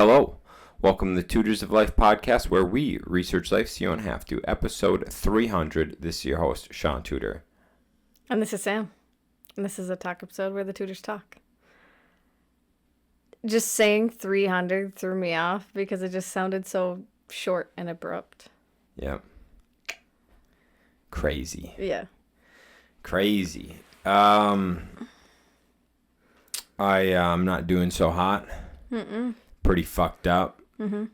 Hello. Welcome to the Tutors of Life podcast, where we research life so you don't have to. Episode 300. This is your host, Shaun Tutor. And this is Sam. And this is a talk episode where the tutors talk. Just saying 300 threw me off because it just sounded so short and abrupt. Yep. Crazy. Yeah. Crazy. I'm not doing so hot. Pretty fucked up. Had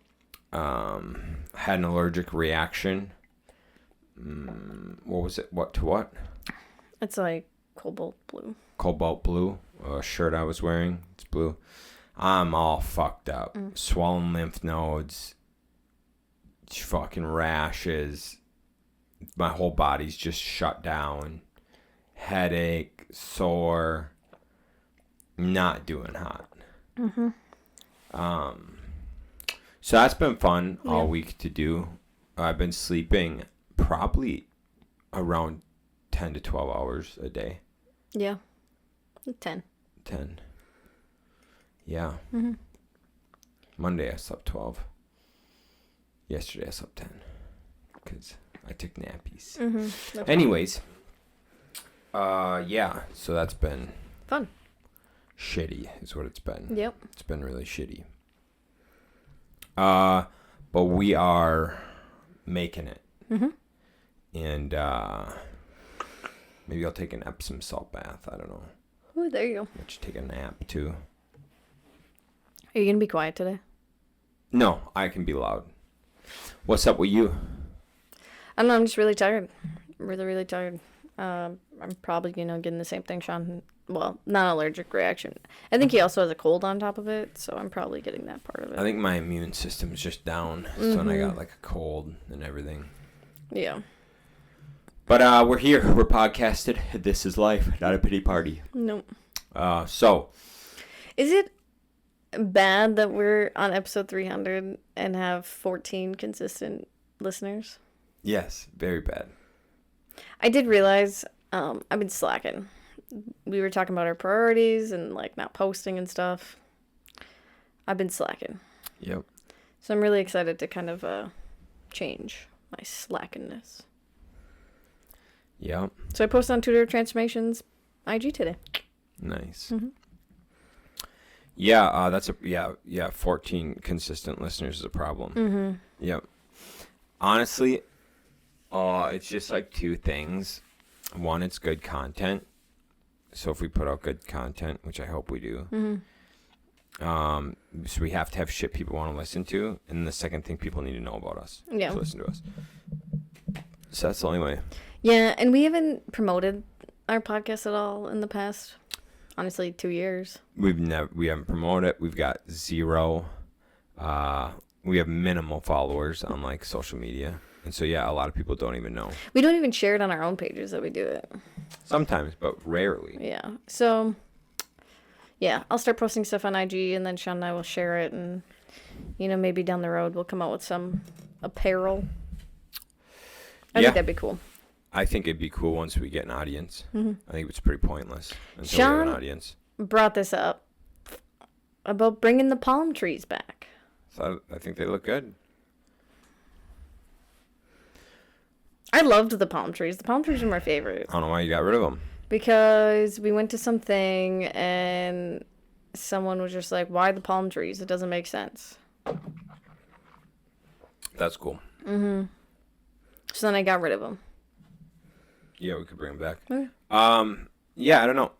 an allergic reaction. What was it? What to what? It's like cobalt blue. Cobalt blue. A shirt I was wearing. It's blue. I'm all fucked up. Swollen lymph nodes. Fucking rashes. My whole body's just shut down. Headache. Sore. Not doing hot. So that's been fun all week to do. I've been sleeping probably around 10 to 12 hours a day. Yeah. 10. Yeah. Monday I slept 12. Yesterday I slept 10 because I took nappies. Anyways, yeah, so that's been Fun. shitty is what it's been. Yep. It's been really shitty. But we are making it. And maybe I'll take an Epsom salt bath. I don't know. Oh, there you go. I should take a nap too. Are you going to be quiet today? No, I can be loud. What's up with you? I don't know. I'm just really tired. Really, really tired. I'm probably, getting the same thing, Shaun. Well, not an allergic reaction. I think he also has a cold on top of it, so I'm probably getting that part of it. I think my immune system is just down. So when I got like a cold and everything. Yeah. But we're here. We're podcasted. This is life, not a pity party. Nope. So. Is it bad that we're on episode 300 and have 14 consistent listeners? Yes, very bad. I did realize I've been slacking. We were talking about our priorities and like not posting and stuff. I've been slacking. Yep. So I'm really excited to kind of change my slackenness. Yep. So I posted on Tutor Transformations IG today. Nice. Yeah, 14 consistent listeners is a problem. Yep. Honestly, it's just like two things. One, it's good content. So if we put out good content, which I hope we do, so we have to have shit people want to listen to. And the second thing, people need to know about us. Yeah. To listen to us. So that's the only way. Yeah, and we haven't promoted our podcast at all in the past, honestly, 2 years. We haven't promoted it. We've got zero. We have minimal followers on like social media. And so, yeah, a lot of people don't even know. We don't even share it on our own pages that we do it. Sometimes, but rarely. Yeah. So, yeah, I'll start posting stuff on IG, and then Shaun and I will share it. And, maybe down the road we'll come out with some apparel. I think that'd be cool. I think it'd be cool once we get an audience. I think it's pretty pointless until Shaun we have an audience. Brought this up about bringing the palm trees back. So I think they look good. I loved the palm trees. The palm trees were my favorite. I don't know why you got rid of them. Because we went to something and someone was just like, why the palm trees? It doesn't make sense. That's cool. So then I got rid of them. Yeah, we could bring them back. Okay. Yeah, I don't know.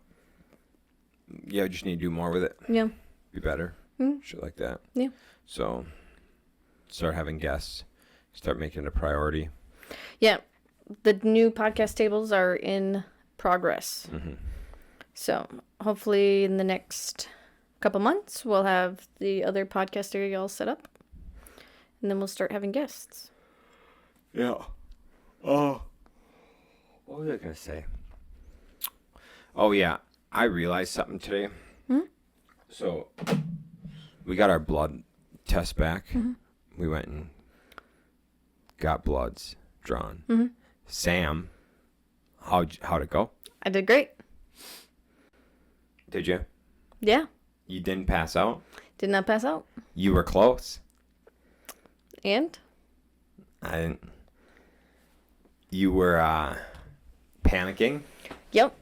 Yeah, we just need to do more with it. Yeah. Be better. Shit like that. Yeah. So, start having guests. Start making it a priority. Yeah. The new podcast tables are in progress. So, hopefully in the next couple months, we'll have the other podcast area all set up. And then we'll start having guests. Yeah. Oh. What was I going to say? Oh, yeah. I realized something today. So, we got our blood test back. We went and got bloods drawn. Sam, how'd it go? I did great. Did you? Yeah. You didn't pass out? Did not pass out. You were close. And? I didn't. You were panicking? Yep.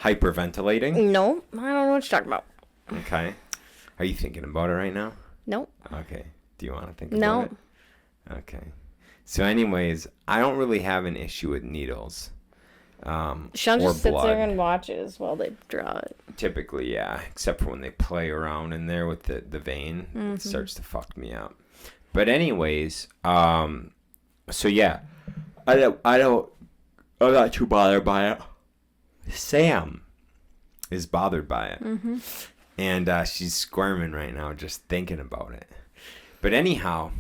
Hyperventilating? No, I don't know what you're talking about. Okay. Are you thinking about it right now? Nope. Okay. Do you want to think about it? No. Okay. So anyways, I don't really have an issue with needles. Shaun or just sits blood. there and watches while they draw it. Typically, yeah. Except for when they play around in there with the vein. Mm-hmm. It starts to fuck me up. But anyways, so yeah. I'm not too bothered by it. Sam is bothered by it. Mm-hmm. And she's squirming right now just thinking about it. But anyhow,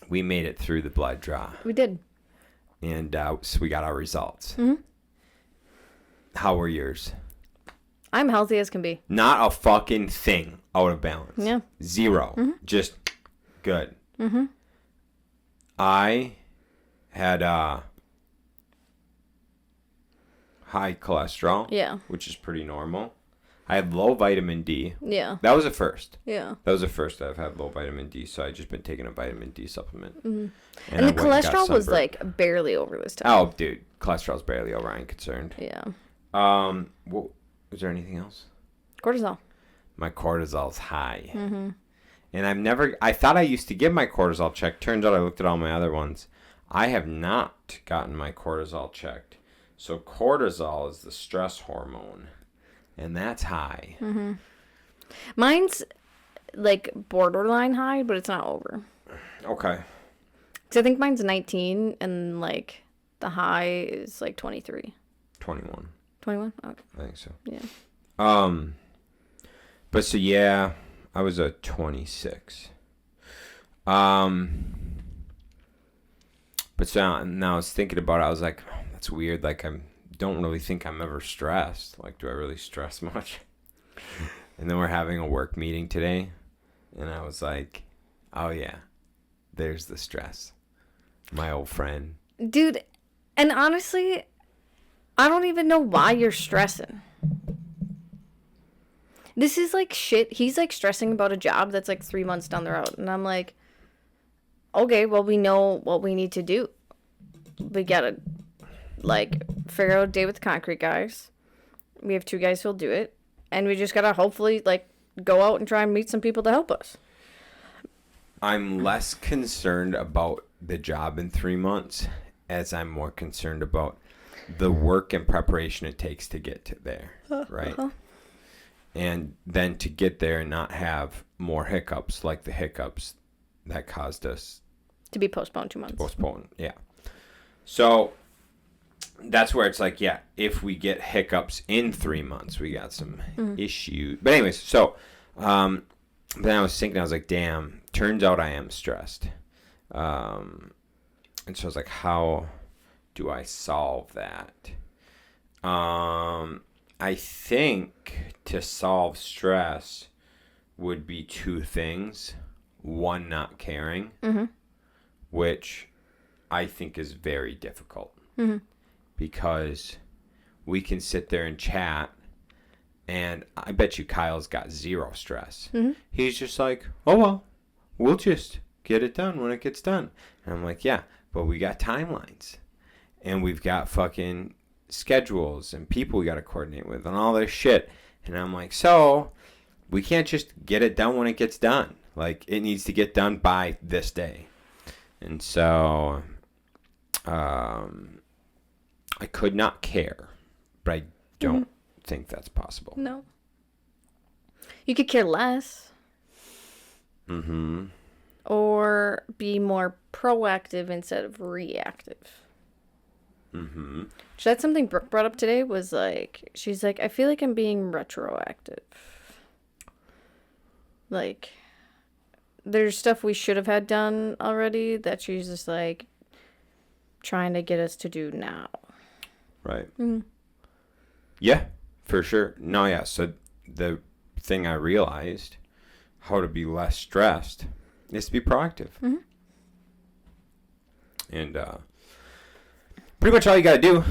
we made it through the blood draw. We did. And so we got our results. Mm-hmm. How were yours? I'm healthy as can be. Not a fucking thing out of balance. Yeah. 0. Mm-hmm. Just good. Mm-hmm. I had high cholesterol. Yeah. Which is pretty normal. I had low vitamin D. Yeah. That was a first. Yeah. That was the first I've had low vitamin D, so I just been taking a vitamin D supplement. Mm-hmm. And And I the went and got cholesterol was sunburned. like barely over this time. Oh, dude, cholesterol's barely over. I ain't concerned. Yeah. Well, is there anything else? Cortisol. My cortisol's high. Mm-hmm. And I thought I used to get my cortisol checked. Turns out I looked at all my other ones. I have not gotten my cortisol checked. So cortisol is the stress hormone. And that's high. Mm-hmm. Mine's like borderline high, but it's not over. Okay. Because I think mine's 19 and like the high is like 23. 21. 21? Okay. I think so. Yeah. But so yeah, I was a 26. But so now I was thinking about it. I was like, oh, that's weird. Like don't really think I'm ever stressed. Like, do I really stress much? And then we're having a work meeting today, and I was like, oh yeah, there's the stress. My old friend. Dude, and honestly, I don't even know why you're stressing. This is like shit. He's like stressing about a job that's like 3 months down the road. And I'm like, okay, well, we know what we need to do. We gotta like figure out a day with the concrete guys. We have 2 guys who'll do it. And we just gotta hopefully like go out and try and meet some people to help us. I'm less concerned about the job in 3 months as I'm more concerned about the work and preparation it takes to get to there, right? Uh-huh. And then to get there and not have more hiccups like the hiccups that caused us To be postponed 2 months. to postpone. Yeah. So that's where it's like, yeah, if we get hiccups in 3 months, we got some issues. But anyways, so then I was thinking, I was like, damn, turns out I am stressed. And so I was like, how do I solve that? I think to solve stress would be 2 things. One, not caring, which I think is very difficult. Because we can sit there and chat, and I bet you Kyle's got 0 stress. He's just like, oh, well, we'll just get it done when it gets done. And I'm like, yeah, but we got timelines. And we've got fucking schedules and people we got to coordinate with and all this shit. And I'm like, so we can't just get it done when it gets done. Like, it needs to get done by this day. And so I could not care, but I don't think that's possible. No. You could care less. Mm-hmm. Or be more proactive instead of reactive. Mm-hmm. So that's something Brooke brought up today was like, she's like, I feel like I'm being retroactive. Like, there's stuff we should have had done already that she's just like trying to get us to do now. Right. Mm-hmm. Yeah, for sure. No, yeah. So the thing I realized how to be less stressed is to be proactive. Mm-hmm. And pretty much all you got to do,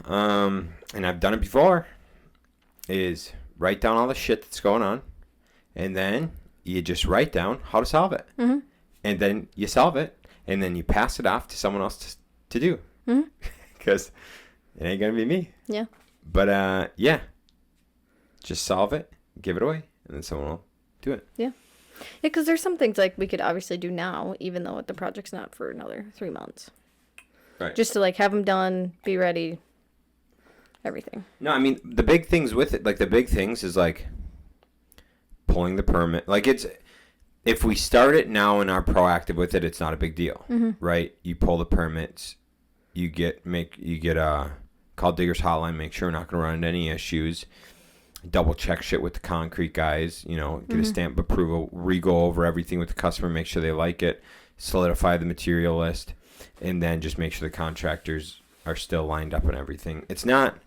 and I've done it before, is write down all the shit that's going on, and then you just write down how to solve it. Mm-hmm. And then you solve it. And then you pass it off to someone else to do. Because it ain't going to be me. Yeah. But, yeah. Just solve it. Give it away. And then someone will do it. Yeah. Yeah, because there's some things like we could obviously do now, even though the project's not for another 3 months. Right. Just to like have them done, be ready, everything. No, I mean, the big things with it, like the big things is like pulling the permit. Like if we start it now and are proactive with it, it's not a big deal, right? You pull the permits, you get call Diggers Hotline, make sure we're not going to run into any issues. Double check shit with the concrete guys, get a stamp of approval, re-go over everything with the customer, make sure they like it, solidify the material list, and then just make sure the contractors are still lined up and everything. It's not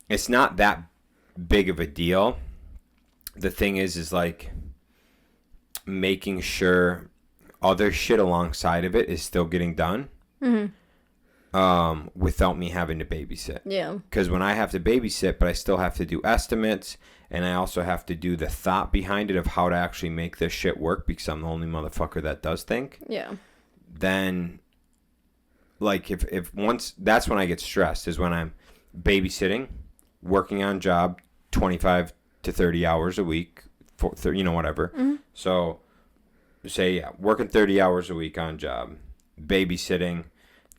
that big of a deal. The thing is like making sure other shit alongside of it is still getting done. Without me having to babysit. Yeah. Because when I have to babysit, but I still have to do estimates, and I also have to do the thought behind it of how to actually make this shit work, because I'm the only motherfucker that does think. Yeah. Then, like, if once, that's when I get stressed, is when I'm babysitting, working on job 25 to 30 hours a week, for whatever. So, say, working 30 hours a week on job, babysitting,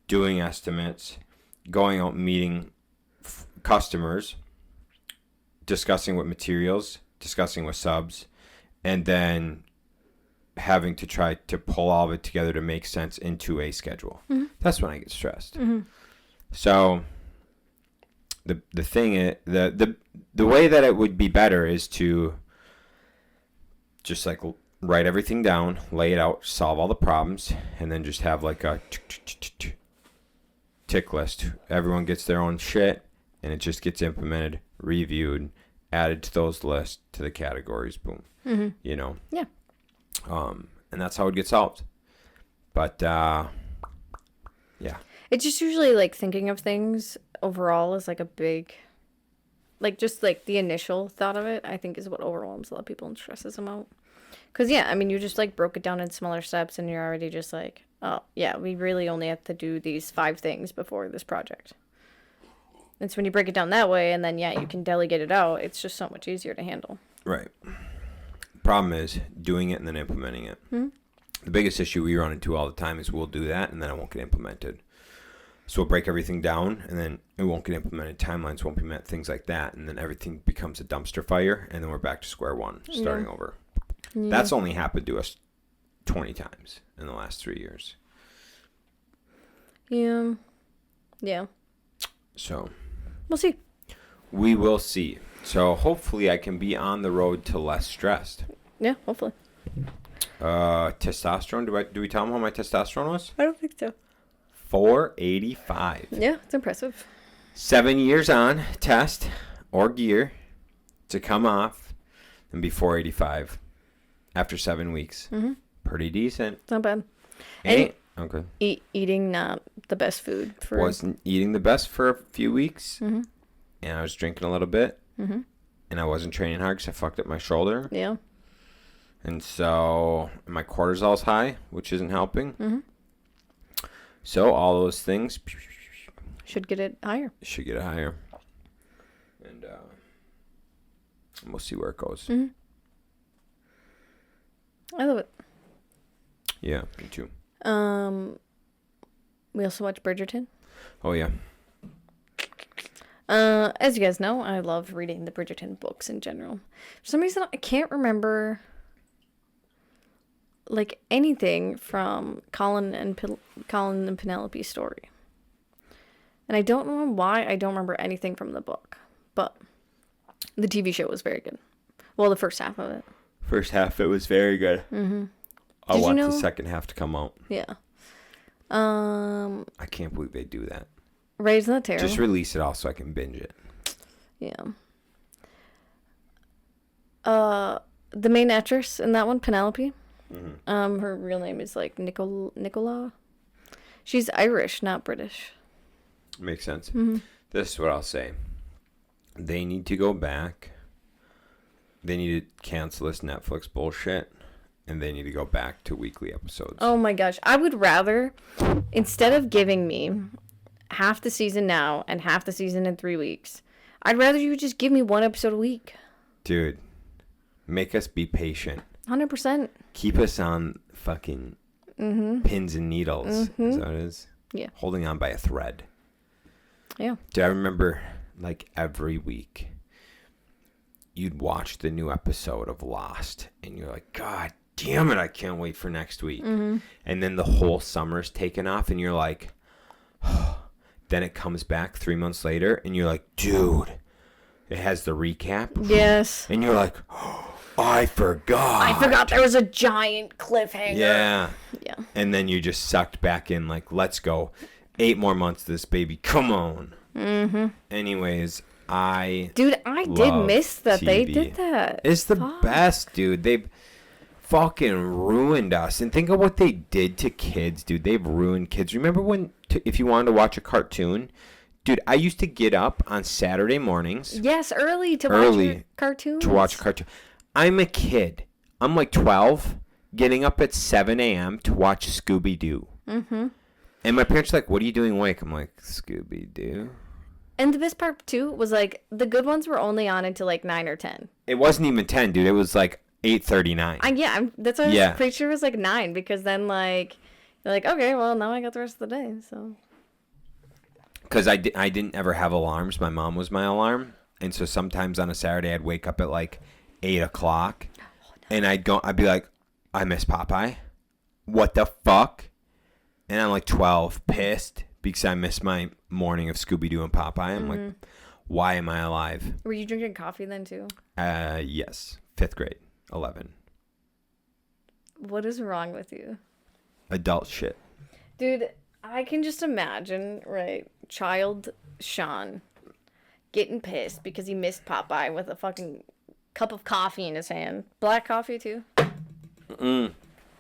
doing estimates, going out meeting customers, discussing what materials, discussing with subs, and then having to try to pull all of it together to make sense into a schedule. That's when I get stressed. So the thing is, the way that it would be better is to just like write everything down, lay it out, solve all the problems, and then just have like a tick list. Everyone gets their own shit, and it just gets implemented, reviewed, added to those lists, to the categories. Boom. Yeah. And that's how it gets solved. But yeah, It's just usually like thinking of things overall is like a big, like just like the initial thought of it, I think is what overwhelms a lot of people and stresses them out. Because, yeah, I mean, you just like broke it down in smaller steps and you're already just like, oh, yeah, we really only have to do these 5 things before this project. And so when you break it down that way and then, yeah, you can delegate it out, it's just so much easier to handle. right. Problem is doing it and then implementing it. The biggest issue we run into all the time is we'll do that and then it won't get implemented. So we'll break everything down and then it won't get implemented. Timelines won't be met, things like that. And then everything becomes a dumpster fire and then we're back to square one, starting over. Yeah. That's only happened to us 20 times in the last 3 years. Yeah. Yeah. So. We'll see. We will see. So hopefully I can be on the road to less stressed. Yeah, hopefully. Testosterone. Do we tell them how my testosterone was? I don't think so. 485. Yeah, it's impressive. 7 years on test or gear to come off and be 485 after 7 weeks. Pretty decent. It's not bad. Okay. Eating not the best food for. Wasn't eating the best for a few weeks, and I was drinking a little bit, and I wasn't training hard because I fucked up my shoulder. Yeah. And so my cortisol's high, which isn't helping. So all those things should get it higher. And we'll see where it goes. I love it. Yeah, me too. We also watch Bridgerton. Oh, yeah. As you guys know, I love reading the Bridgerton books in general. For some reason, I can't remember like anything from Colin and Penelope's story. And I don't know why I don't remember anything from the book, but the TV show was very good. Well, the first half of it. First half, it was very good. I want the second half to come out. Yeah. I can't believe they do that. Right, isn't that terrible? Just release it all so I can binge it. Yeah. The main actress in that one, Penelope. Her real name is like Nicola. She's Irish, not British. Makes sense. This is what I'll say. They need to go back. They need to cancel this Netflix bullshit and they need to go back to weekly episodes. Oh my gosh. I would rather, instead of giving me half the season now and half the season in 3 weeks, I'd rather you just give me 1 episode a week. Dude, make us be patient. 100%. Keep us on fucking pins and needles. Is that what it is? Yeah. Holding on by a thread. Yeah. Dude, I remember, like, every week, you'd watch the new episode of Lost, and you're like, God damn it, I can't wait for next week. And then the whole summer's taken off, and you're like, then it comes back 3 months later, and you're like, dude, it has the recap. Yes. And you're like, oh, I forgot. I forgot there was a giant cliffhanger. Yeah. Yeah. And then you just sucked back in, like, let's go. 8 more months of this, baby. Come on. Anyways, Dude, I did miss that they did that. It's the best, dude. They've fucking ruined us. And think of what they did to kids, dude. They've ruined kids. Remember when, if you wanted to watch a cartoon, dude, I used to get up on Saturday mornings. Yes, early to watch cartoons. To watch cartoons. I'm a kid. I'm like 12, getting up at 7 a.m. to watch Scooby-Doo. And my parents are like, what are you doing awake? I'm like, Scooby-Doo. And the best part, too, was, like, the good ones were only on until, like, 9 or 10. It wasn't even 10, dude. It was, like, 8:39. That's why I was pretty sure it was, like, 9. Because then, like, you're like, okay, well, now I got the rest of the day, so. Because I didn't ever have alarms. My mom was my alarm. And so sometimes on a Saturday, I'd wake up at, like, 8 o'clock. And I'd be like, I miss Popeye. What the fuck? And I'm like 12, pissed. Because I missed my morning of Scooby-Doo and Popeye. I'm like, why am I alive? Were you drinking coffee then, too? Yes. 5th grade. 11. What is wrong with you? Adult shit. Dude, I can just imagine, right, child Shaun getting pissed because he missed Popeye with a fucking cup of coffee in his hand. Black coffee, too? No,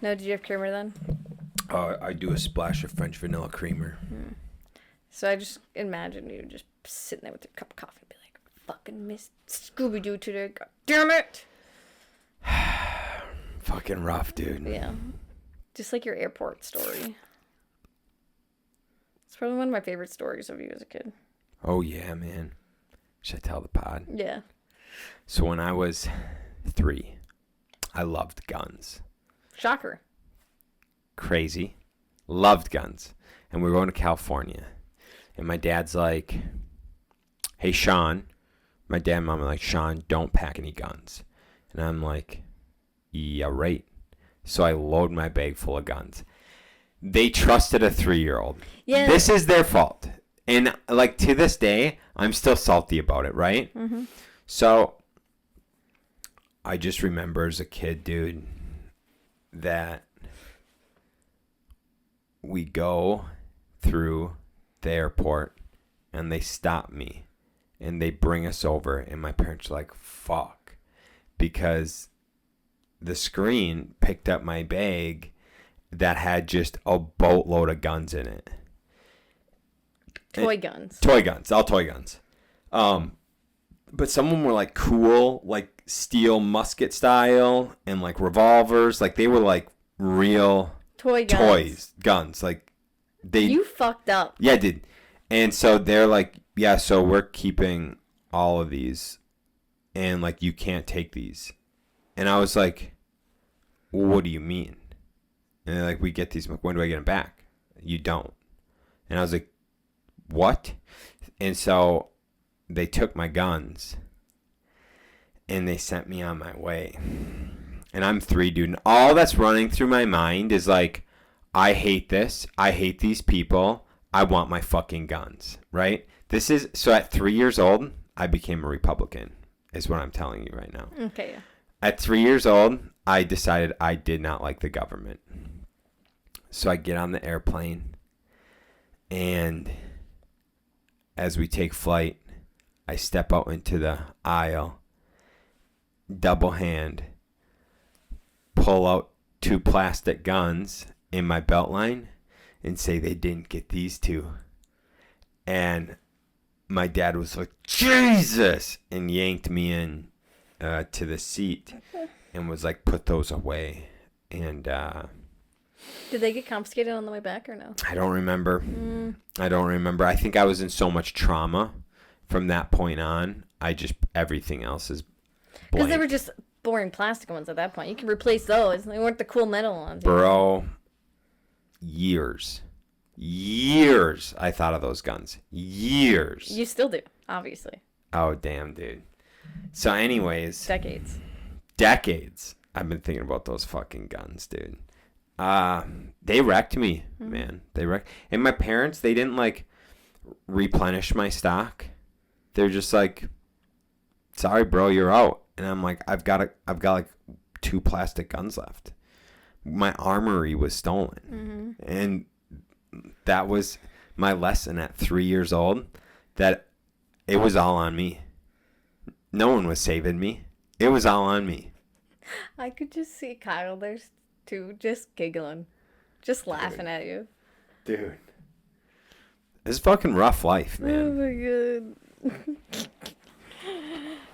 did you have creamer then? I do a splash of French vanilla creamer. So I just imagine you just sitting there with your cup of coffee and be like, fucking missed Scooby-Doo today. God damn it. Fucking rough, dude. Yeah. Just like your airport story. It's probably one of my favorite stories of you as a kid. Oh, yeah, man. Should I tell the pod? Yeah. So when I was 3, I loved guns. Shocker. Crazy. Loved guns. And we were going to California. And my dad's like, hey, Shaun. My dad and mom are like, Shaun, don't pack any guns. And I'm like, yeah, right. So I load my bag full of guns. They trusted a 3-year-old. Yeah. This is their fault. And, like, to this day, I'm still salty about it, right? So I just remember as a kid, dude, that we go through the airport and they stop me and they bring us over, and my parents are like, fuck, because the screen picked up my bag that had just a boatload of guns in it. Toy guns. All toy guns. But some of them were like cool, like steel musket style, and like revolvers. Like they were like real guns. Like You fucked up. Yeah, I did. And so they're like, yeah, so we're keeping all of these, and like you can't take these. And I was like, well, what do you mean? And they're like, we get these. When do I get them back? You don't. And I was like, what? And so they took my guns and they sent me on my way. And I'm 3, dude. And all that's running through my mind is like, I hate this. I hate these people. I want my fucking guns, right? So at 3 years old, I became a Republican, is what I'm telling you right now. Okay, yeah. At 3 years old, I decided I did not like the government. So I get on the airplane, and as we take flight, I step out into the aisle, double hand, pull out 2 plastic guns in my belt line, and say they didn't get these 2. And my dad was like, Jesus! And yanked me in to the seat and was like, put those away. And Did they get confiscated on the way back or no? I don't remember. I don't remember. I think I was in so much trauma from that point on. Everything else is blank. Because they were just boring plastic ones at that point. You can replace those. They weren't the cool metal ones. Bro, years I thought of those guns. Years. You still do, obviously. Oh, damn, dude. So anyways. Decades. I've been thinking about those fucking guns, dude. They wrecked me, man. They wrecked. And my parents, they didn't, like, replenish my stock. They're just like, sorry, bro, you're out. And I'm like, I've got like 2 plastic guns left. My armory was stolen. And that was my lesson at 3 years old, that it was all on me. No one was saving me. It was all on me. I could just see Kyle there too, just giggling, just laughing at you. Dude. It's fucking rough life, man. Oh my god.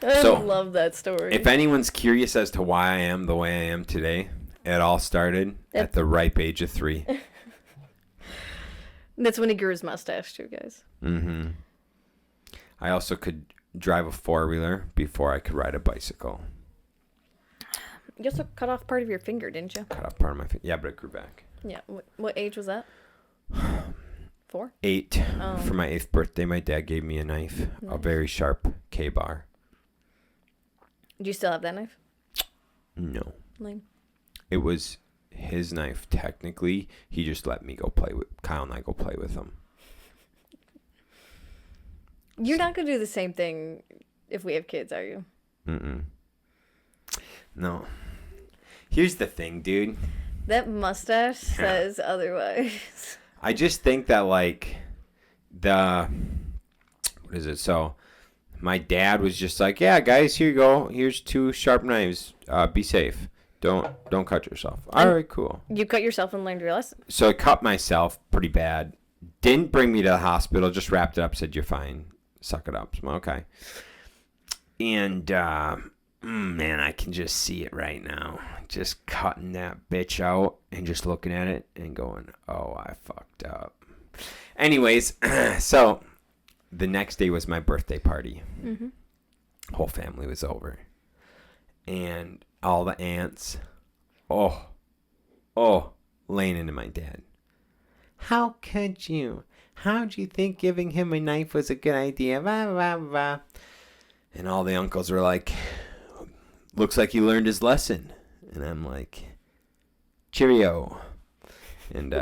I love that story. If anyone's curious as to why I am the way I am today, it all started at the ripe age of 3. That's when he grew his mustache too, guys. I also could drive a 4-wheeler before I could ride a bicycle. You also cut off part of your finger, didn't you? Cut off part of my finger. Yeah, but it grew back. Yeah. What age was that? 4? 8. For my 8th birthday, my dad gave me a knife, a very sharp K-bar. Do you still have that knife? No. Lame. It was his knife, technically. He just let me go play with Kyle and I go play with him. You're not going to do the same thing if we have kids, are you? No. Here's the thing, dude. That mustache says otherwise. I just think that, like, what is it? So, my dad was just like, yeah, guys, here you go. Here's 2 sharp knives. Be safe. Don't cut yourself. All right, cool. You cut yourself and learned your lesson. So I cut myself pretty bad. Didn't bring me to the hospital. Just wrapped it up. Said, you're fine. Suck it up. So I'm okay. And, man, I can just see it right now. Just cutting that bitch out and just looking at it and going, oh, I fucked up. Anyways, so the next day was my birthday party. Whole family was over. And all the aunts, laying into my dad. How could you? How'd you think giving him a knife was a good idea? Blah, blah, blah. And all the uncles were like, looks like he learned his lesson. And I'm like, cheerio. And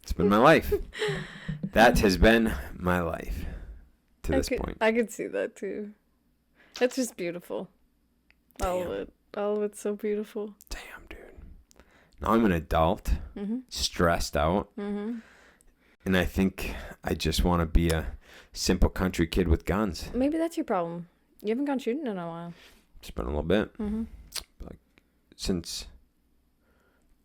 it's been my life. That has been my life to this point. I could see that too. That's just beautiful. Damn. All of it. All of it's so beautiful. Damn, dude. Now I'm an adult, stressed out. And I think I just want to be a simple country kid with guns. Maybe that's your problem. You haven't gone shooting in a while. It's been a little bit. Like, since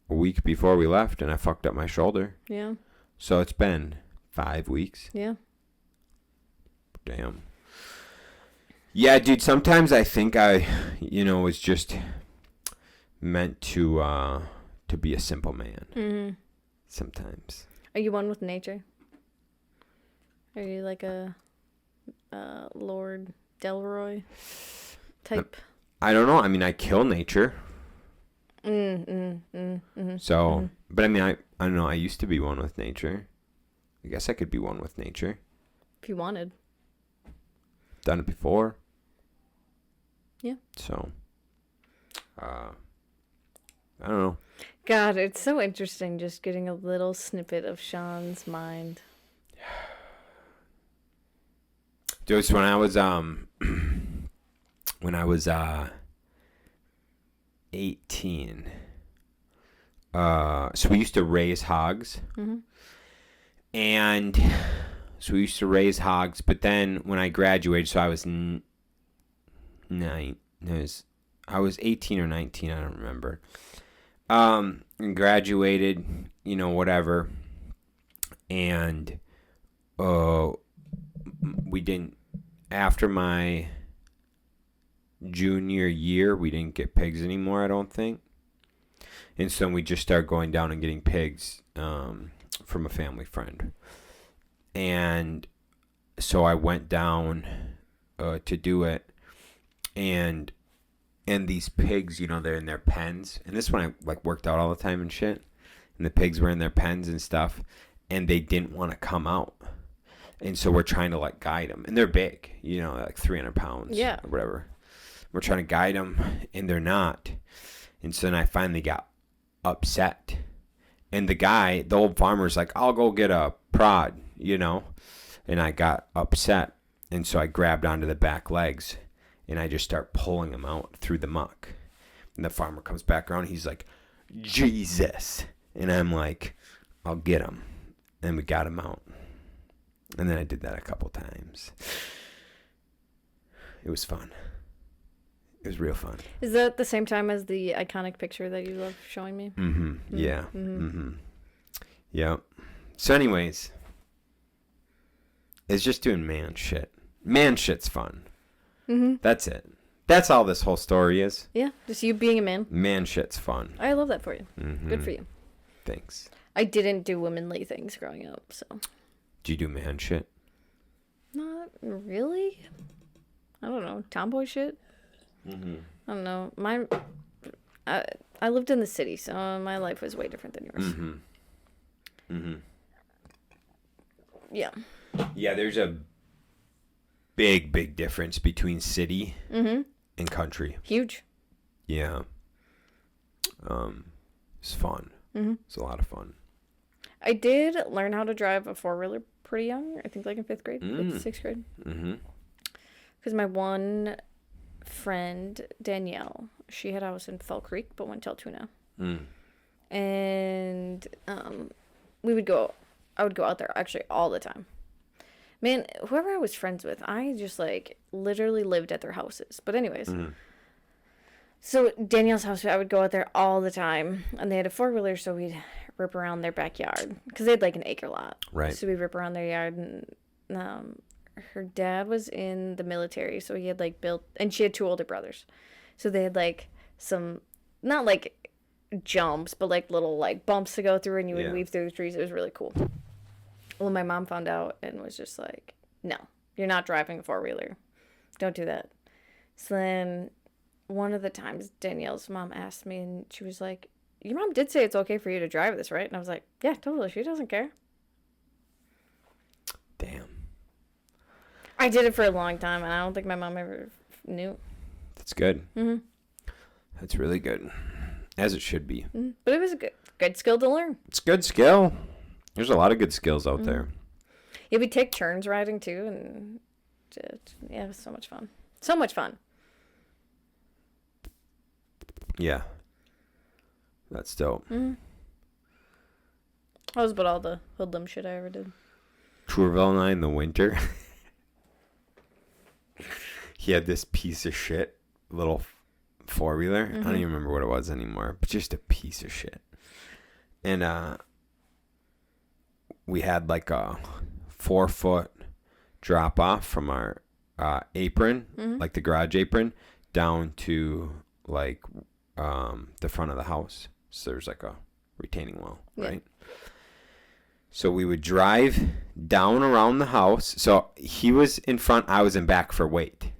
a week before we left, and I fucked up my shoulder. Yeah. So it's been 5 weeks. Yeah. Damn. Yeah, dude, sometimes I think I, was just meant to be a simple man. Sometimes. Are you one with nature? Are you like a Lord Delroy type? I don't know. I mean, I kill nature. So, but I mean, I don't know. I used to be one with nature. I guess I could be one with nature. If you wanted. Done it before. Yeah. So, I don't know. God, it's so interesting just getting a little snippet of Shaun's mind. Dude, so when I was 18, so we used to raise hogs. And so we used to raise hogs, but then when I graduated, so I was I was 18 or 19, I don't remember. And graduated, whatever. And we didn't, after my junior year, we didn't get pigs anymore, I don't think. And so we just started going down and getting pigs from a family friend. And so I went down to do it. And these pigs, you know, they're in their pens. And this is when I like worked out all the time and shit. And the pigs were in their pens and stuff. And they didn't want to come out. And so we're trying to like guide them. And they're big, you know, like 300 pounds. Yeah. Or whatever. We're trying to guide them. And they're not. And so then I finally got upset. And the old farmer's like, I'll go get a prod, you know. And I got upset. And so I grabbed onto the back legs. And I just start pulling them out through the muck. And the farmer comes back around. He's like, Jesus. And I'm like, I'll get him. And we got him out. And then I did that a couple times. It was fun. It was real fun. Is that the same time as the iconic picture that you love showing me? Mm-hmm. Yeah. Yeah. So anyways, it's just doing man shit. Man shit's fun. That's it. That's all this whole story is. Yeah, just you being a man. Man shit's fun. I love that for you. Good for you. Thanks. I didn't do womanly things growing up, so. Do you do man shit? Not really. I don't know. Tomboy shit? I don't know. I lived in the city, so my life was way different than yours. Yeah. Yeah, there's a big difference between city and country. Huge. Yeah. It's fun. It's a lot of fun. I did learn how to drive a four-wheeler pretty young. I think like in 5th grade, 6th grade. Because my one friend, Danielle, she had a house in Fell Creek, but went to Altoona. And I would go out there actually all the time. Man, whoever I was friends with, I just like literally lived at their houses. But anyways, so Danielle's house, I would go out there all the time. And they had a four-wheeler, so we'd rip around their backyard. Because they had like an acre lot. Right. So we'd rip around their yard. And her dad was in the military, so he had like built, and she had 2 older brothers. So they had like some, not like jumps, but like little like bumps to go through, and you would weave through the trees. It was really cool. Well, my mom found out and was just like, no, you're not driving a four-wheeler. Don't do that. So then one of the times Danielle's mom asked me, and she was like, your mom did say it's okay for you to drive this, right? And I was like, yeah, totally. She doesn't care. Damn. I did it for a long time, and I don't think my mom ever knew. That's good. That's really good. As it should be. But it was a good skill to learn. It's a good skill. There's a lot of good skills out there. Yeah, we take turns riding too, and yeah, it was so much fun. So much fun. Yeah. That's dope. That was about all the hoodlum shit I ever did. Tourville and I in the winter. He had this piece of shit little four-wheeler. I don't even remember what it was anymore, but just a piece of shit. And we had like a 4-foot drop off from our apron, like the garage apron, down to like the front of the house. So there's like a retaining wall, right? So we would drive down around the house. So he was in front, I was in back for weight.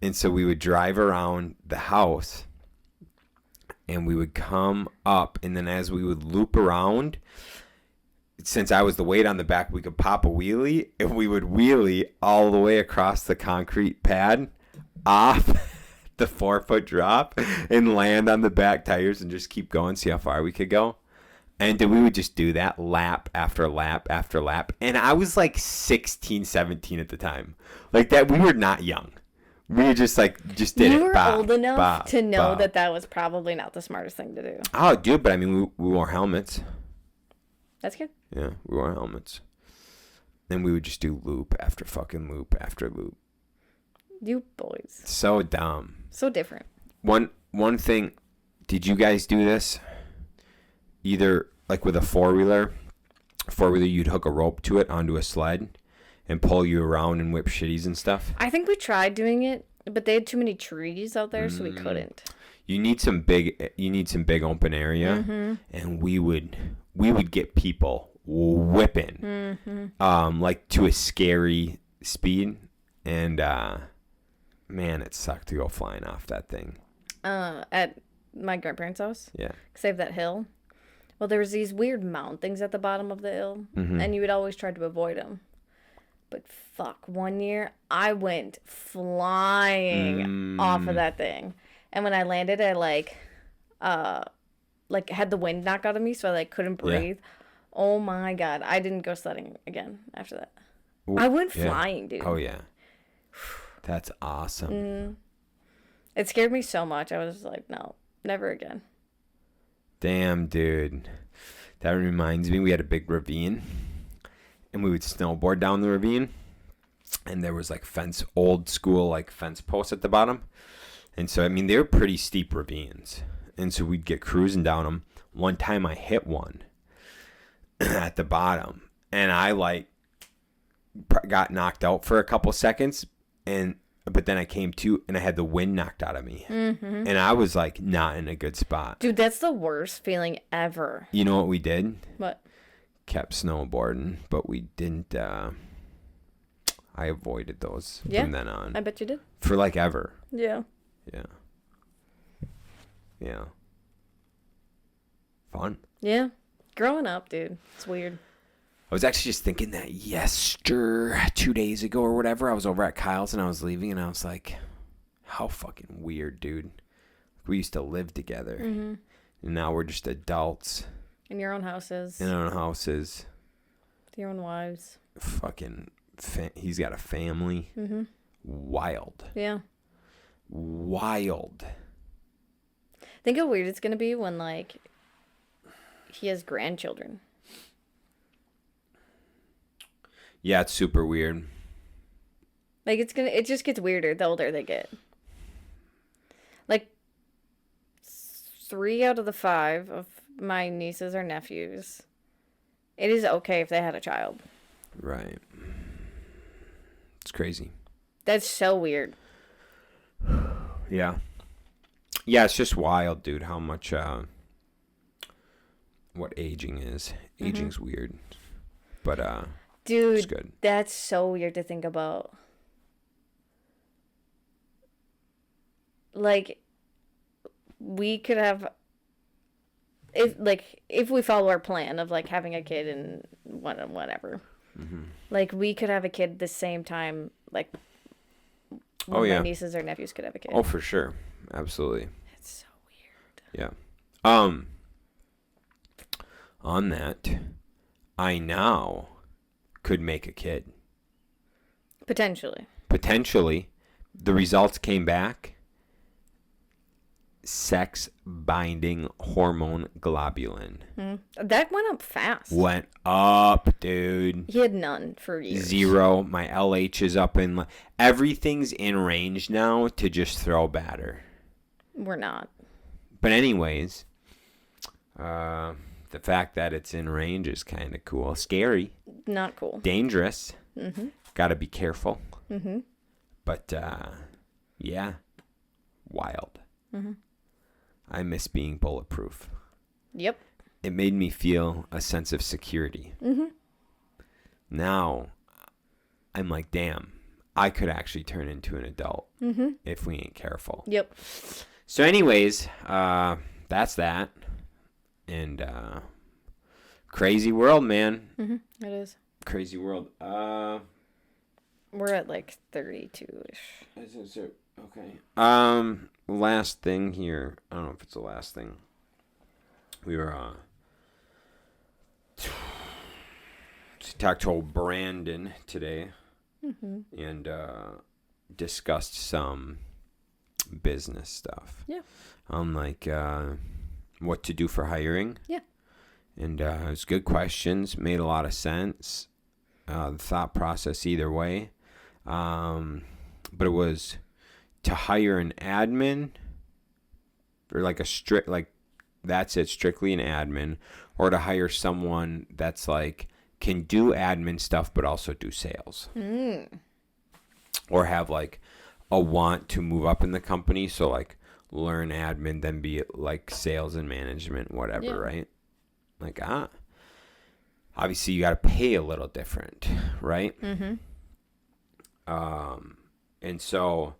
And so we would drive around the house and we would come up. And then as we would loop around, since I was the weight on the back, we could pop a wheelie. And we would wheelie all the way across the concrete pad off the 4-foot drop and land on the back tires and just keep going, see how far we could go. And then we would just do that lap after lap after lap. And I was like 16, 17 at the time. Like that, we were not young. We just did it. You were old enough to know that was probably not the smartest thing to do. Oh, dude, but I mean, we wore helmets. That's good. Yeah, we wore helmets. And we would just do loop after fucking loop after loop. You boys. So dumb. So different. One thing, did you guys do this? Either like with a four-wheeler, you'd hook a rope to it onto a sled and pull you around and whip shitties and stuff. I think we tried doing it But they had too many trees out there, so we couldn't. You need some big open area, and we would get people whipping, like to a scary speed, and man, it sucked to go flying off that thing. At my grandparents' house. Yeah. Because they have that hill. Well, there was these weird mound things at the bottom of the hill, and you would always try to avoid them. But fuck, one year I went flying off of that thing, and when I landed, I like had the wind knock out of me, so I like couldn't breathe. Yeah. Oh my god, I didn't go sledding again after that. Ooh, I went flying, dude. Oh yeah, that's awesome. It scared me so much. I was like, no, never again. Damn, dude. That reminds me, we had a big ravine, and we would snowboard down the ravine, and there was like old school like fence posts at the bottom. And so, I mean, they were pretty steep ravines. And so we'd get cruising down them. One time I hit one at the bottom, and I like got knocked out for a couple seconds, but then I came to, and I had the wind knocked out of me. And I was like not in a good spot. Dude, that's the worst feeling ever. You know what we did? What? Kept snowboarding, but we didn't. I avoided those from then on. I bet you did. For like ever. Yeah. Yeah. Fun. Yeah. Growing up, dude. It's weird. I was actually just thinking that 2 days ago or whatever, I was over at Kyle's and I was leaving, and I was like, how fucking weird, dude. We used to live together. And now we're just adults. In your own houses. In our own houses. With your own wives. Fucking, he's got a family. Wild. Yeah. Wild. Think how weird it's going to be when, like, he has grandchildren. Yeah, it's super weird. Like, it just gets weirder the older they get. Like, 3 out of the 5 of my nieces or nephews, it is okay if they had a child. Right. It's crazy. That's so weird. Yeah. Yeah, it's just wild, dude, how much, what aging is. Aging's weird. But, dude, it's good. That's so weird to think about. Like, we could have, if we follow our plan of, like, having a kid and whatever. Like, we could have a kid the same time, like, my nieces or nephews could have a kid. Oh, for sure. Absolutely. It's so weird. Yeah. On that, I now could make a kid. Potentially. The results came back. Sex binding hormone globulin. That went up fast. Went up, dude. He had none for years. 0. My LH is up in. Everything's in range now to just throw batter. We're not. But anyways, the fact that it's in range is kind of cool. Scary. Not cool. Dangerous. Got to be careful. Mm-hmm. But, yeah. Wild. Mm-hmm. I miss being bulletproof. Yep. It made me feel a sense of security. Mm-hmm. Now, I'm like, damn, I could actually turn into an adult if we ain't careful. Yep. So anyways, that's that. And crazy world, man. Mm-hmm. It is. Crazy world. We're at like 32-ish. Okay. Last thing here. I don't know if it's the last thing. We were talked to old Brandon today and discussed some business stuff. Yeah. On like what to do for hiring. Yeah. And it was good questions. Made a lot of sense. The thought process either way. But it was to hire an admin or like that's it, strictly an admin, or to hire someone that's like can do admin stuff but also do sales. Or have like a want to move up in the company. So like learn admin, then be like sales and management, whatever, right? Like, obviously you got to pay a little different, right? Mm-hmm. And so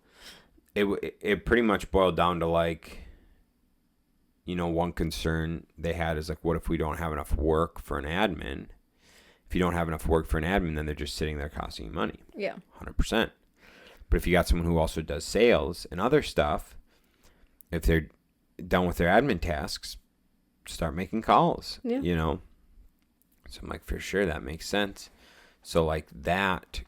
it pretty much boiled down to like, you know, one concern they had is like, what if we don't have enough work for an admin? If you don't have enough work for an admin, then they're just sitting there costing you money. Yeah. 100%. But if you got someone who also does sales and other stuff, if they're done with their admin tasks, start making calls, you know? So I'm like, for sure, that makes sense. So like that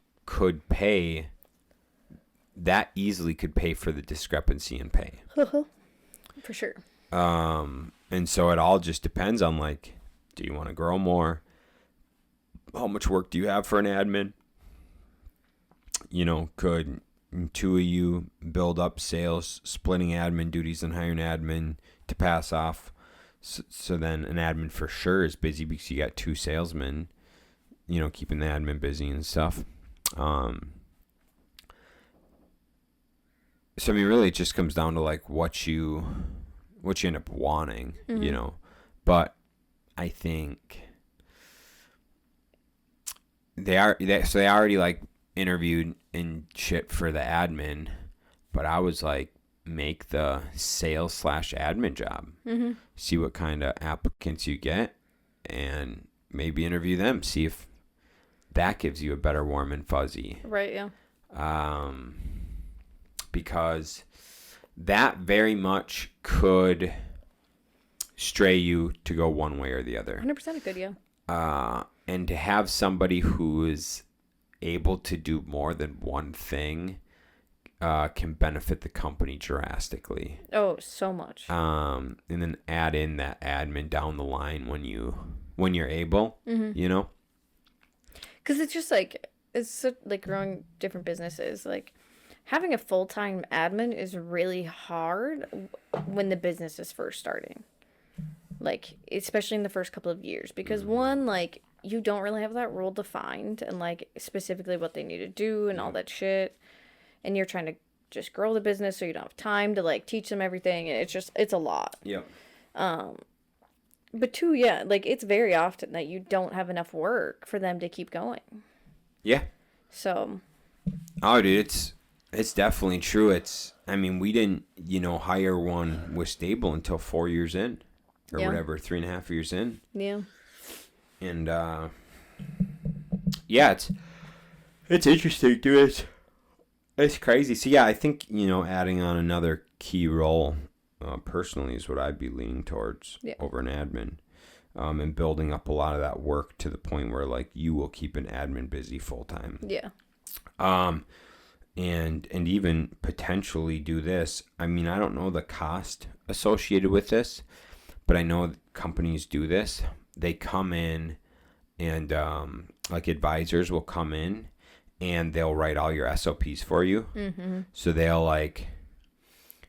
easily could pay for the discrepancy in pay. For sure. And so it all just depends on like, do you want to grow more? How much work do you have for an admin? You know, could two of you build up sales, splitting admin duties and hiring an admin to pass off? So then an admin for sure is busy because you got two salesmen, you know, keeping the admin busy and stuff. So I mean, really, it just comes down to like what you end up wanting, you know. But I think they already like interviewed and shit for the admin, but I was like, make the sales / admin job. See what kind of applicants you get, and maybe interview them. See if that gives you a better warm and fuzzy. Right. Yeah. Because that very much could stray you to go one way or the other. 100% it could, yeah. And to have somebody who is able to do more than one thing can benefit the company drastically. Oh, so much. And then add in that admin down the line when you're able, you know? Because it's just like, it's so, like growing different businesses. Like having a full-time admin is really hard when the business is first starting. Like, especially in the first couple of years. Because one, like, you don't really have that role defined and like specifically what they need to do and all that shit. And you're trying to just grow the business so you don't have time to like teach them everything. And it's a lot. Yeah. But two, yeah, like it's very often that you don't have enough work for them to keep going. Yeah. So. Oh, dude, it's definitely true. I mean, we didn't, you know, hire one with stable until 4 years in or whatever, 3.5 years in. Yeah. And, yeah, it's interesting, dude. It's crazy. So, yeah, I think, you know, adding on another key role, personally, is what I'd be leaning towards over an admin. And building up a lot of that work to the point where, like, you will keep an admin busy full time. Yeah. And even potentially do this. I mean, I don't know the cost associated with this, but I know companies do this. They come in and like advisors will come in and they'll write all your SOPs for you. So they'll like,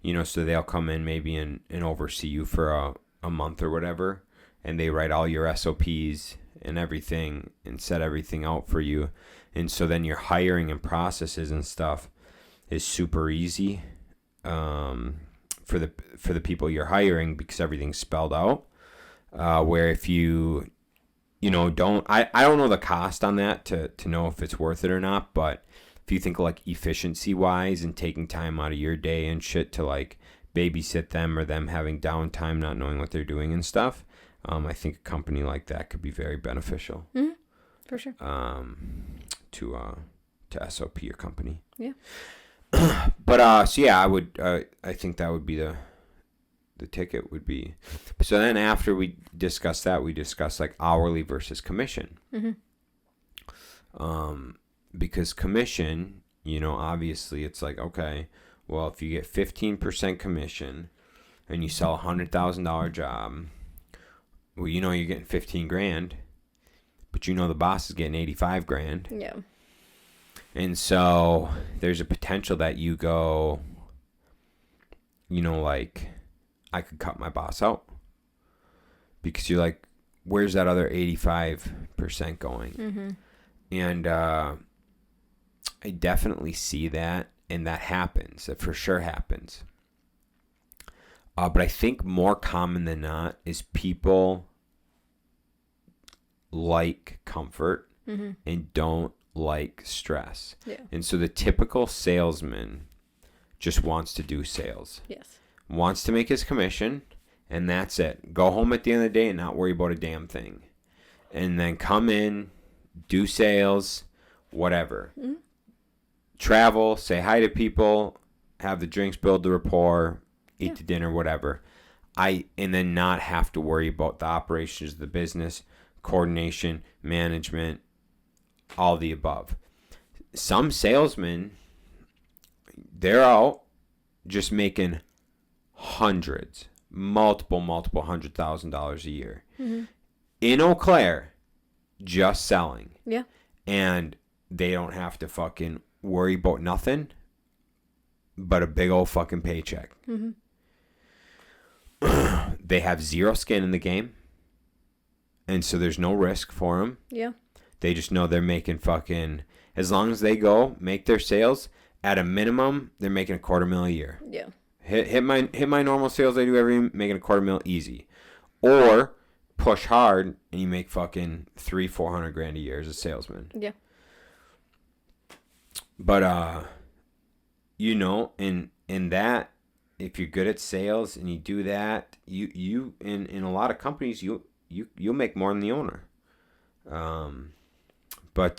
you know, so they'll come in maybe and oversee you for a month or whatever. And they write all your SOPs and everything and set everything out for you. And so then your hiring and processes and stuff is super easy for the people you're hiring because everything's spelled out. Where if you know, I don't know the cost on that to know if it's worth it or not, but if you think like efficiency wise and taking time out of your day and shit to like babysit them or them having downtime, not knowing what they're doing and stuff, I think a company like that could be very beneficial. For sure. To SOP your company. Yeah. But so yeah, I think that would be the ticket would be. So then after we discuss that, we discuss like hourly versus commission. Because commission, you know, obviously it's like, okay, well, if you get 15% commission and you sell $100,000 job, well, you know, you're getting 15 grand, but you know, the boss is getting 85 grand. Yeah. And so there's a potential that you go, you know, like, I could cut my boss out because you're like, where's that other 85% going? And I definitely see that And that happens. That for sure happens. But I think more common than not is people like comfort and don't like stress. Yeah. And so the typical salesman just wants to do sales. Yes. Wants to make his commission, and that's it. Go home at the end of the day and not worry about a damn thing. And then come in, do sales, whatever. Mm-hmm. Travel, say hi to people, have the drinks, build the rapport, eat the dinner, whatever. And then not have to worry about the operations of the business, coordination, management, all the above. Some salesmen, they're out just making hundreds, multiple $100,000 a year. Mm-hmm. In Eau Claire, just selling. Yeah. And they don't have to fucking worry about nothing but a big old fucking paycheck. Mm-hmm. They have zero skin in the game. And so there's no risk for them. Yeah. They just know they're making fucking, as long as they go make their sales, at a minimum, they're making $250,000 a year. Yeah. Hit my normal sales I do every year, making $250,000 easy. Or push hard and you make fucking $300,000-$400,000 a year as a salesman. Yeah. But you know, in that, if you're good at sales and you do that, you in a lot of companies you'll make more than the owner. But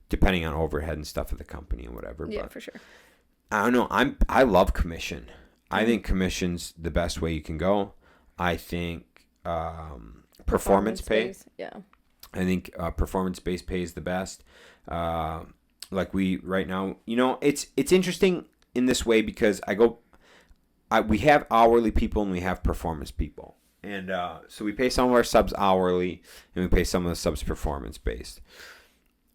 depending on overhead and stuff of the company and whatever. Yeah, but for sure. I don't know. I love commission. I think commission's the best way you can go. I think performance pay. Yeah. I think performance-based pay is the best. Like we right now, you know, it's interesting in this way because we have hourly people and we have performance people. And so we pay some of our subs hourly and we pay some of the subs performance-based.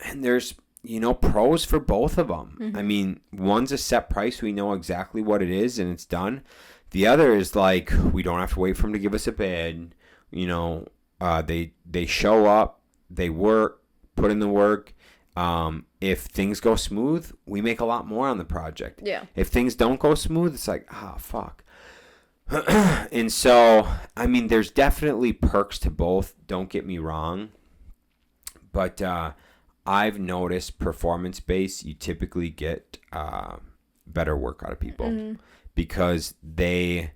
And there's, you know, pros for both of them. Mm-hmm. I mean, one's a set price. We know exactly what it is and it's done. The other is like, we don't have to wait for them to give us a bid. You know, they show up, they work, put in the work. If things go smooth, we make a lot more on the project. Yeah. If things don't go smooth, it's like, fuck. And so, I mean, there's definitely perks to both. Don't get me wrong. But I've noticed performance-based, you typically get better work out of people because they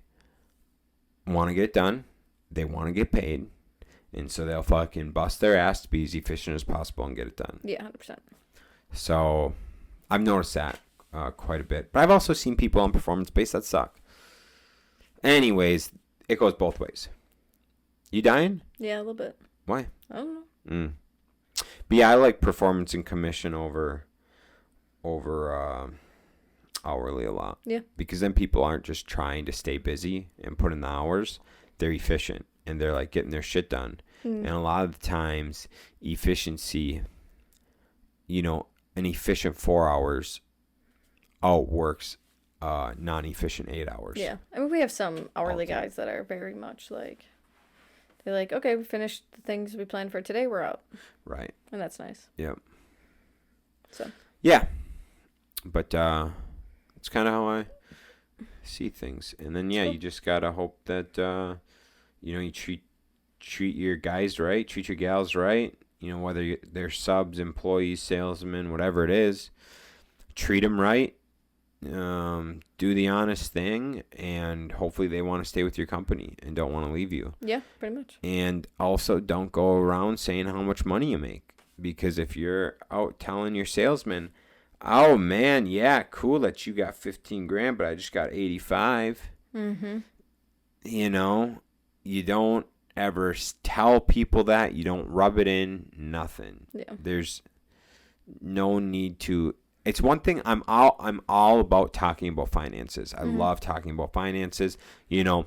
want to get it done. They want to get paid. And so they'll fucking bust their ass to be as efficient as possible and get it done. Yeah, 100%. So I've noticed that quite a bit. But I've also seen people on performance-based that suck. Anyways, it goes both ways. You dying? Yeah, a little bit. Why? I don't know. But yeah, I like performance and commission over hourly a lot. Yeah. Because then people aren't just trying to stay busy and put in the hours. They're efficient and they're like getting their shit done. And a lot of the times, efficiency, you know, an efficient 4 hours outworks non-efficient 8 hours. Yeah. I mean, we have some hourly guys that are very much like, they're like, okay, we finished the things we planned for today, we're out. Right. And that's nice. Yep. So. Yeah. But it's kind of how I see things. And then, you just got to hope that, you know, you treat your guys right, treat your gals right. You know, whether they're subs, employees, salesmen, whatever it is, treat them right. Do the honest thing, and hopefully they want to stay with your company and don't want to leave you. Yeah, pretty much. And also don't go around saying how much money you make, because if you're out telling your salesman, oh man, yeah, cool that you got 15 grand, but I just got 85. You know, you don't ever tell people that. You don't rub it in, nothing. Yeah. There's no need to. It's one thing, I'm all about talking about finances. I love talking about finances. You know,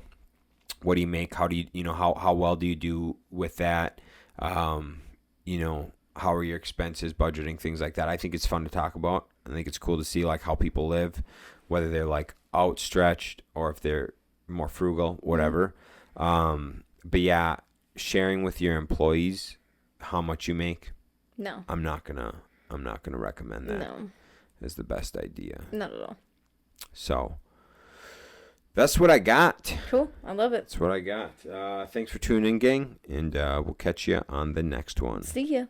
what do you make? How do you know, how well do you do with that? You know, how are your expenses, budgeting, things like that. I think it's fun to talk about. I think it's cool to see like how people live, whether they're like outstretched or if they're more frugal, whatever. But yeah, sharing with your employees how much you make. No. I'm not gonna recommend that. No. is the best idea. Not at all. So that's what I got. Cool. I love it. That's what I got. Thanks for tuning in, gang, and we'll catch you on the next one. See ya.